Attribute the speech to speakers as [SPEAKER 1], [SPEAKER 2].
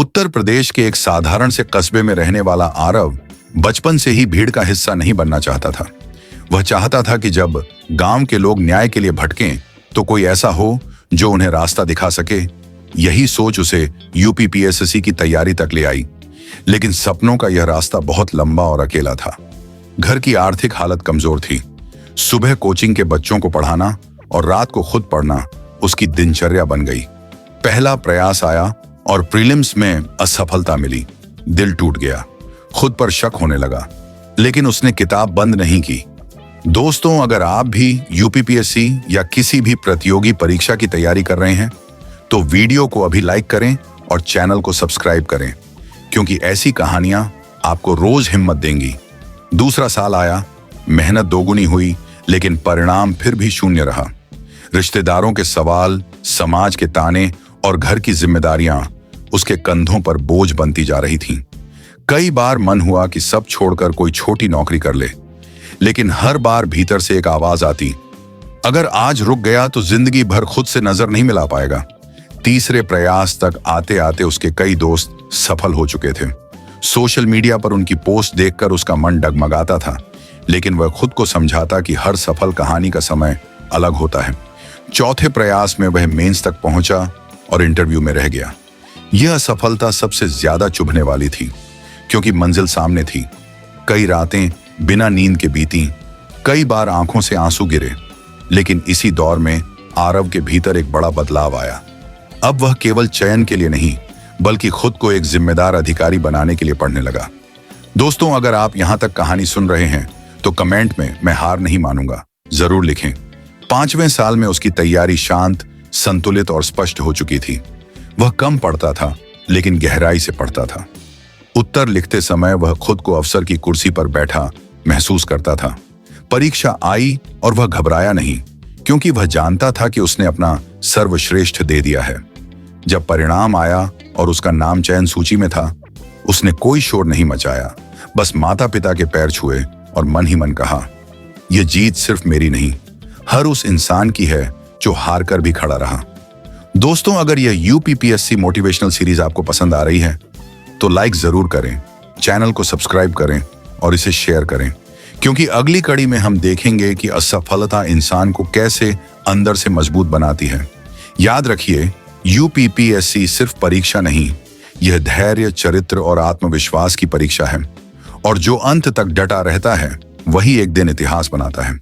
[SPEAKER 1] उत्तर प्रदेश के एक साधारण से कस्बे में रहने वाला आरव बचपन से ही भीड़ का हिस्सा नहीं बनना चाहता था। वह चाहता था कि जब गांव के लोग न्याय के लिए भटकें तो कोई ऐसा हो जो उन्हें रास्ता दिखा सके। यही सोच उसे यूपीपीएससी की तैयारी तक ले आई। लेकिन सपनों का यह रास्ता बहुत लंबा और अकेला था। घर की आर्थिक हालत कमजोर थी। सुबह कोचिंग के बच्चों को पढ़ाना और रात को खुद पढ़ना उसकी दिनचर्या बन गई। पहला प्रयास आया और प्रीलिम्स में असफलता मिली। दिल टूट गया, खुद पर शक होने लगा, लेकिन उसने किताब बंद नहीं की। दोस्तों, अगर आप भी यूपीपीएससी या किसी भी प्रतियोगी परीक्षा की तैयारी कर रहे हैं तो वीडियो को अभी लाइक करें और चैनल को सब्सक्राइब करें, क्योंकि ऐसी कहानियां आपको रोज हिम्मत देंगी। दूसरा साल आया, मेहनत दोगुनी हुई, लेकिन परिणाम फिर भी शून्य रहा। रिश्तेदारों के सवाल, समाज के ताने और घर की जिम्मेदारियां उसके कंधों पर बोझ बनती जा रही थीं। कई बार मन हुआ कि सब छोड़कर कोई छोटी नौकरी कर ले, लेकिन हर बार भीतर से एक आवाज आती, अगर आज रुक गया तो जिंदगी भर खुद से नजर नहीं मिला पाएगा। तीसरे प्रयास तक आते आते उसके कई दोस्त सफल हो चुके थे। सोशल मीडिया पर उनकी पोस्ट देखकर उसका मन डगमगाता था, लेकिन वह खुद को समझाता कि हर सफल कहानी का समय अलग होता है। चौथे प्रयास में वह मेंस तक पहुंचा और इंटरव्यू में रह गया। यह असफलता सबसे ज्यादा चुभने वाली थी, क्योंकि मंजिल सामने थी। कई रातें बिना नींद के बीती, कई बार आंखों से आंसू गिरे। लेकिन इसी दौर में आरव के भीतर एक बड़ा बदलाव आया। अब वह केवल चयन के लिए नहीं, बल्कि खुद को एक जिम्मेदार अधिकारी बनाने के लिए पढ़ने लगा। दोस्तों, अगर आप यहां तक कहानी सुन रहे हैं तो कमेंट में मैं हार नहीं मानूंगा जरूर लिखें। 5वें साल में उसकी तैयारी शांत, संतुलित और स्पष्ट हो चुकी थी। वह कम पढ़ता था, लेकिन गहराई से पढ़ता था। उत्तर लिखते समय वह खुद को अफसर की कुर्सी पर बैठा महसूस करता था। परीक्षा आई और वह घबराया नहीं, क्योंकि वह जानता था कि उसने अपना सर्वश्रेष्ठ दे दिया है। जब परिणाम आया और उसका नाम चयन सूची में था, उसने कोई शोर नहीं मचाया, बस माता पिता के पैर छुए और मन ही मन कहा, यह जीत सिर्फ मेरी नहीं, हर उस इंसान की है जो हार कर भी खड़ा रहा। दोस्तों, अगर यह यूपीपीएससी मोटिवेशनल सीरीज आपको पसंद आ रही है तो लाइक जरूर करें, चैनल को सब्सक्राइब करें और इसे शेयर करें, क्योंकि अगली कड़ी में हम देखेंगे कि असफलता इंसान को कैसे अंदर से मजबूत बनाती है। याद रखिए, यूपीपीएससी सिर्फ परीक्षा नहीं, यह धैर्य, चरित्र और आत्मविश्वास की परीक्षा है। और जो अंत तक डटा रहता है वही एक दिन इतिहास बनाता है।